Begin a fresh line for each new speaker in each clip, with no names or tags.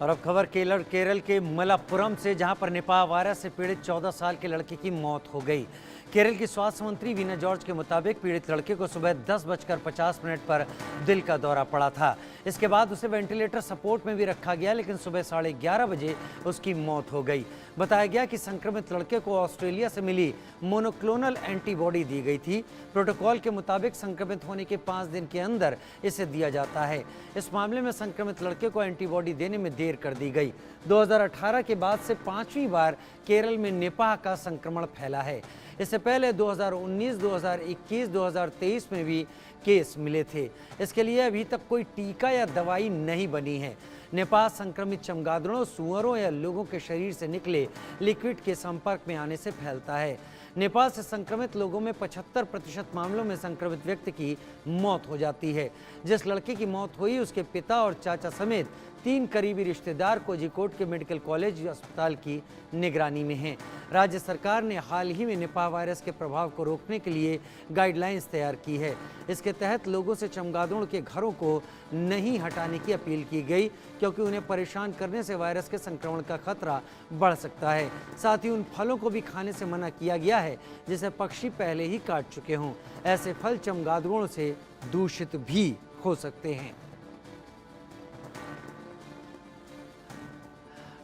और अब खबर केरल के मलप्पुरम से, जहां पर निपाह वायरस से पीड़ित 14 साल के लड़के की मौत हो गई। केरल की स्वास्थ्य मंत्री वीना जॉर्ज के मुताबिक पीड़ित लड़के को सुबह 10:50 पर दिल का दौरा पड़ा था। इसके बाद उसे वेंटिलेटर सपोर्ट में भी रखा गया, लेकिन सुबह 11:30 बजे उसकी मौत हो गई। बताया गया कि संक्रमित लड़के को ऑस्ट्रेलिया से मिली मोनोक्लोनल एंटीबॉडी दी गई थी। प्रोटोकॉल के मुताबिक संक्रमित होने के 5 दिन के अंदर इसे दिया जाता है। इस मामले में संक्रमित लड़के को एंटीबॉडी देने में देर कर दी गई। 2018 के बाद से 5वीं बार केरल में निपाह का संक्रमण फैला है। इससे पहले 2019, 2021, 2023 में भी केस मिले थे। इसके लिए अभी तक कोई टीका या दवाई नहीं बनी है। निपाह संक्रमित चमगादड़ों, सूअरों या लोगों के शरीर से निकले लिक्विड के संपर्क में आने से फैलता है। निपाह से संक्रमित लोगों में 75% मामलों में संक्रमित व्यक्ति की मौत हो जाती है। जिस लड़के की मौत हुई, उसके पिता और चाचा समेत 3 करीबी रिश्तेदार कोझिकोड के मेडिकल कॉलेज अस्पताल की निगरानी में हैं। राज्य सरकार ने हाल ही में निपाह वायरस के प्रभाव को रोकने के लिए गाइडलाइंस तैयार की है। इसके तहत लोगों से चमगादड़ों के घरों को नहीं हटाने की अपील की गई, क्योंकि उन्हें परेशान करने से वायरस के संक्रमण का खतरा बढ़ सकता है। साथ ही उन फलों को भी खाने से मना किया गया है जिसे पक्षी पहले ही काट चुके हों। ऐसे फल चमगादड़ों से दूषित भी हो सकते हैं।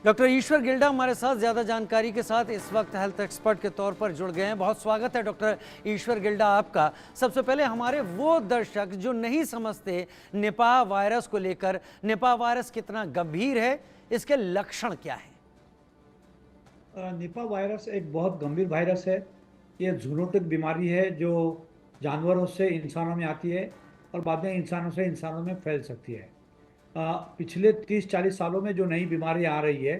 डॉक्टर ईश्वर गिल्डा हमारे साथ ज्यादा जानकारी के साथ इस वक्त हेल्थ एक्सपर्ट के तौर पर जुड़ गए हैं। बहुत स्वागत है डॉक्टर ईश्वर गिल्डा आपका। सबसे पहले हमारे वो दर्शक जो नहीं समझते निपाह वायरस को लेकर, निपाह वायरस कितना गंभीर है, इसके लक्षण क्या है?
निपाह वायरस एक बहुत गंभीर वायरस है। ये जूनोटिक बीमारी है जो जानवरों से इंसानों में आती है और बाद में इंसानों से इंसानों में फैल सकती है। पिछले 30-40 सालों में जो नई बीमारी आ रही है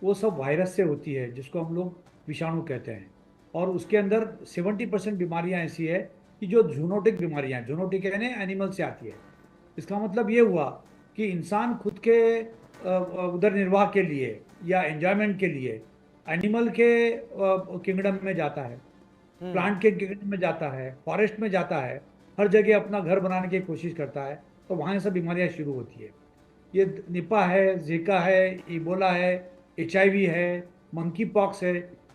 वो सब वायरस से होती है, जिसको हम लोग विषाणु कहते हैं। और उसके अंदर 70% बीमारियां ऐसी है कि जो जूनोटिक बीमारियां, जूनोटिक यानी एनिमल से आती है। इसका मतलब ये हुआ कि इंसान खुद के उदर निर्वाह के लिए या एंजॉयमेंट के लिए एनिमल के किंगडम में जाता है, प्लांट के किंगडम में जाता है, फॉरेस्ट में जाता है, हर जगह अपना घर बनाने की कोशिश करता है, तो वहाँ से बीमारियाँ शुरू होती है। ये निपाह है, जीका है, इबोला है, HIV है, मंकी पॉक्स है,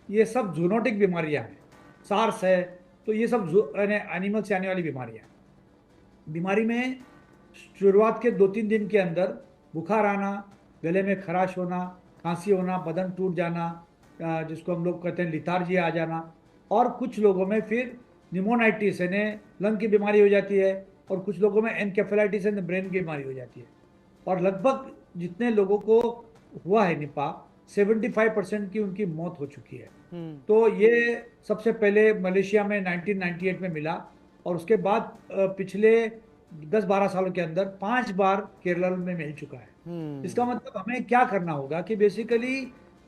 ये सब जूनोटिक बीमारियां हैं। सार्स है, तो ये सब एनिमल से आने वाली बीमारियां हैं। बीमारी में शुरुआत के 2-3 दिन के अंदर बुखार आना, गले में खराश होना, खांसी होना, बदन टूट जाना, जिसको हम लोग कहते हैं लिथार्जी आ जाना, और कुछ लोगों में फिर निमोनाइटिस यानी लंग की बीमारी हो जाती है, और कुछ लोगों में एनकेफेलाइटिस यानी ब्रेन की बीमारी हो जाती है। और लगभग जितने लोगों को हुआ है निपाह, 75% की उनकी मौत हो चुकी है। तो ये सबसे पहले मलेशिया में 1998 में मिला, और उसके बाद पिछले 10-12 सालों के अंदर 5 बार केरल में मिल चुका है। इसका मतलब हमें क्या करना होगा कि बेसिकली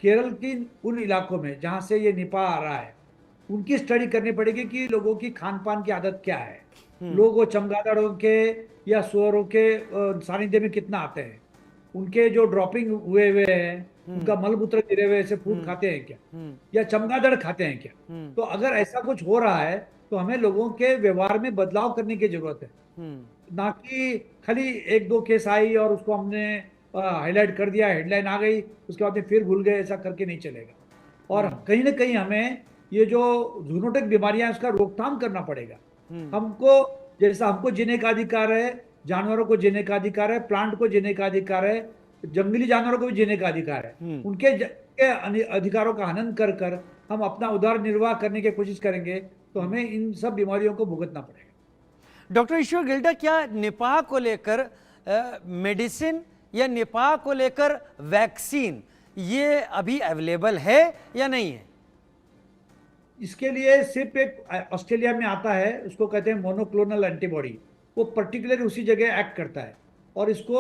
केरल की उन इलाकों में जहाँ से ये निपाह आ रहा है, उनकी स्टडी करनी पड़ेगी कि लोगों की खान पान की आदत क्या है। लोग वो चमगादड़ों के या सुअरों के सानिध्य में कितना आते हैं, उनके जो ड्रॉपिंग हुए हैं, उनका मलमूत्र गिरे हुए से फूड खाते हैं क्या, या चमगादड़ खाते हैं क्या। तो अगर ऐसा कुछ हो रहा है तो हमें लोगों के व्यवहार में बदलाव करने की जरूरत है, ना कि खाली 1-2 केस आई और उसको हमने हाईलाइट कर दिया, हेडलाइन आ गई, उसके बाद में फिर भूल गए। ऐसा करके नहीं चलेगा। और कहीं ना कहीं हमें ये जो जूनोटिक बीमारियां, उसका रोकथाम करना पड़ेगा। हमको, जैसा हमको जीने का अधिकार है, जानवरों को जीने का अधिकार है, प्लांट को जीने का अधिकार है, जंगली जानवरों को भी जीने का अधिकार है। उनके अधिकारों का हनन कर कर हम अपना उदार निर्वाह करने की कोशिश करेंगे तो हमें इन सब बीमारियों को भुगतना पड़ेगा।
डॉक्टर ईश्वर गिल्डा, क्या निपाह को लेकर मेडिसिन या निपाह को लेकर वैक्सीन ये अभी अवेलेबल है या नहीं है?
इसके लिए सिर्फ एक ऑस्ट्रेलिया में आता है, उसको कहते हैं मोनोक्लोनल एंटीबॉडी। वो पर्टिकुलर उसी जगह एक्ट करता है, और इसको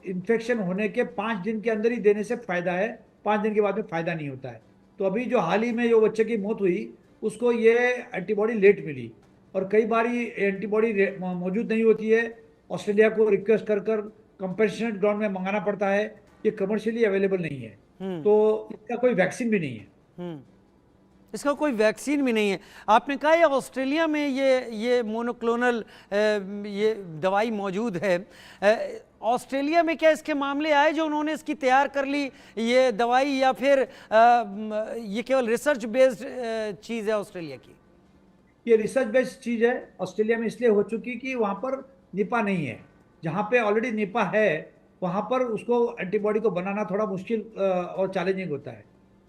इन्फेक्शन होने के 5 दिन के अंदर ही देने से फायदा है, 5 दिन के बाद में फायदा नहीं होता है। तो अभी जो हाल ही में जो बच्चे की मौत हुई, उसको ये एंटीबॉडी लेट मिली, और कई बार एंटीबॉडी मौजूद नहीं होती है। ऑस्ट्रेलिया को रिक्वेस्ट कर कर कंपेशनेट ग्राउंड में मंगाना पड़ता है, ये कमर्शियली अवेलेबल नहीं है। तो इसका कोई वैक्सीन भी नहीं है।
इसका कोई वैक्सीन भी नहीं है। आपने कहा ये ऑस्ट्रेलिया में ये मोनोक्लोनल ये दवाई मौजूद है। ऑस्ट्रेलिया में क्या इसके मामले आए जो उन्होंने इसकी तैयार कर ली ये दवाई, या फिर ये केवल रिसर्च बेस्ड चीज़ है ऑस्ट्रेलिया की?
ये रिसर्च बेस्ड चीज है। ऑस्ट्रेलिया में इसलिए हो चुकी कि वहां पर निपा नहीं है। जहां पे ऑलरेडी निपा है वहां पर उसको एंटीबॉडी को बनाना थोड़ा मुश्किल और चैलेंजिंग होता है।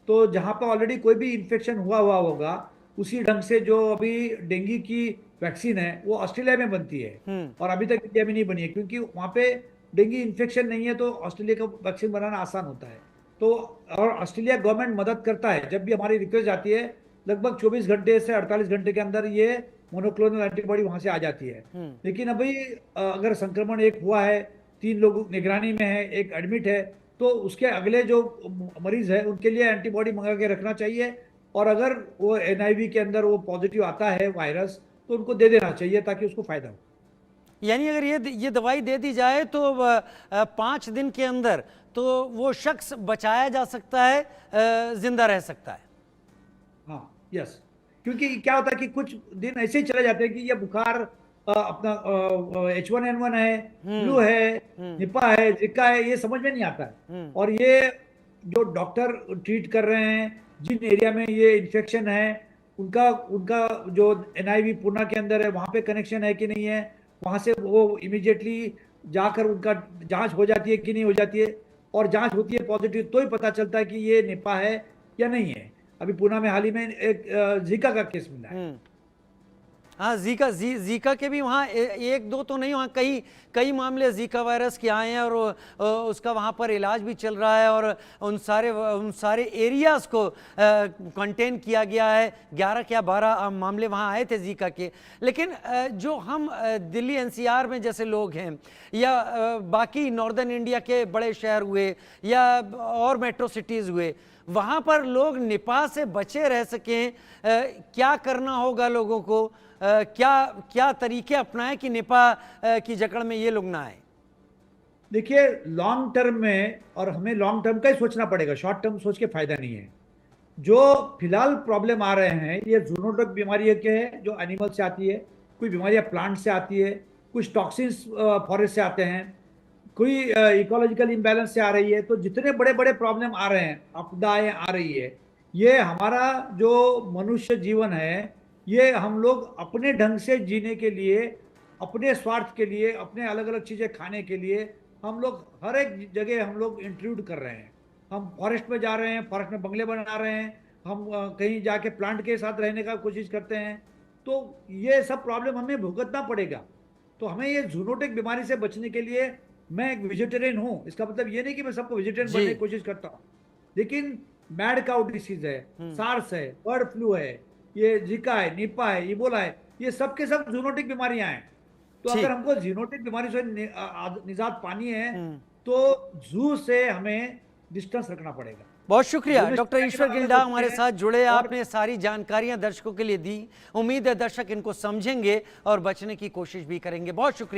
तो जहां पर ऑलरेडी कोई भी इन्फेक्शन हुआ हुआ होगा, उसी ढंग से जो अभी डेंगू की वैक्सीन है वो ऑस्ट्रेलिया में बनती है और अभी तक इंडिया में नहीं बनी है, क्योंकि वहां पे डेंगू इन्फेक्शन नहीं है। तो ऑस्ट्रेलिया का वैक्सीन बनाना आसान होता है। तो और ऑस्ट्रेलिया गवर्नमेंट मदद करता है। जब भी हमारी रिक्वेस्ट आती है लगभग 24 घंटे से 48 घंटे के अंदर ये मोनोक्लोनल एंटीबॉडी वहां से आ जाती है। लेकिन अभी अगर संक्रमण एक हुआ है, 3 लोग निगरानी में है, एक एडमिट है, तो उसके अगले जो मरीज है उनके लिए एंटीबॉडी मंगा के रखना चाहिए। और अगर वो एनआईवी के अंदर वो पॉजिटिव आता है वायरस, तो उनको दे देना चाहिए ताकि उसको फायदा हो।
यानी अगर ये दवाई दे दी जाए तो 5 दिन के अंदर तो वो शख्स बचाया जा सकता है, जिंदा रह सकता है।
हाँ, यस। क्योंकि क्या होता है कि कुछ दिन ऐसे ही चले जाते हैं कि ये बुखार अपना H1N1 है, फ्लू है, निपा है, जिका है, ये समझ में नहीं आता है। और ये जो डॉक्टर ट्रीट कर रहे हैं, जिन एरिया में ये इन्फेक्शन है, उनका उनका जो एनआईवी पुणे के अंदर है वहां पे कनेक्शन है कि नहीं है, वहां से वो इमीडिएटली जाकर उनका जांच हो जाती है कि नहीं हो जाती है। और जांच होती है पॉजिटिव तो ही पता चलता है कि ये निपा है या नहीं है। अभी पुणे में हाल ही में एक जीका का केस मिला है।
हाँ, जीका के भी वहाँ एक दो तो नहीं, वहाँ कई मामले जीका वायरस के आए हैं और उसका वहाँ पर इलाज भी चल रहा है और उन सारे एरियाज को कंटेन किया गया है। 11 या 12 मामले वहाँ आए थे जीका के। लेकिन जो हम दिल्ली एनसीआर में जैसे लोग हैं या बाकी नॉर्दर्न इंडिया के बड़े शहर हुए या और मेट्रो सिटीज़ हुए, वहाँ पर लोग निपा से बचे रह सकें, क्या करना होगा लोगों को? क्या तरीके अपनाएं कि निपा की जकड़ में ये लोग ना आए?
देखिए, लॉन्ग टर्म में और हमें लॉन्ग टर्म का ही सोचना पड़ेगा, शॉर्ट टर्म सोच के फायदा नहीं है। जो फिलहाल प्रॉब्लम आ रहे हैं ये जूनोटिक बीमारी के हैं जो एनिमल से आती है, कोई बीमारियां प्लांट से आती है, कुछ टॉक्सिन्स फॉरेस्ट से आते हैं, कोई इकोलॉजिकल इम्बैलेंस से आ रही है। तो जितने बड़े बड़े प्रॉब्लम आ रहे हैं, आपदाएं आ रही है, ये हमारा जो मनुष्य जीवन है ये हम लोग अपने ढंग से जीने के लिए, अपने स्वार्थ के लिए, अपने अलग अलग चीजें खाने के लिए हम लोग हर एक जगह हम लोग इंट्रूड कर रहे हैं। हम फॉरेस्ट में जा रहे हैं, फॉरेस्ट में बंगले बना रहे हैं, हम कहीं जाके प्लांट के साथ रहने का कोशिश करते हैं। तो ये सब प्रॉब्लम हमें भुगतना पड़ेगा। तो हमें ये जूनोटिक बीमारी से बचने के लिए, मैं एक वेजिटेरियन हूं, इसका मतलब ये नहीं कि मैं सबको वेजिटेरियन बनने की कोशिश करता हूं, लेकिन मैड काउ डिसीज है, सार्स है, बर्ड फ्लू है, ये जिका है, निपा है, इबोला है, ये सब के सब जूनोटिक बीमारियां हैं। तो अगर हमको जूनोटिक बीमारी से निजात पानी है तो जू से हमें डिस्टेंस रखना पड़ेगा।
बहुत शुक्रिया डॉक्टर ईश्वर गिल्डा हमारे साथ जुड़े, आपने सारी जानकारियां दर्शकों के लिए दी। उम्मीद है दर्शक इनको समझेंगे और बचने की कोशिश भी करेंगे। बहुत शुक्रिया।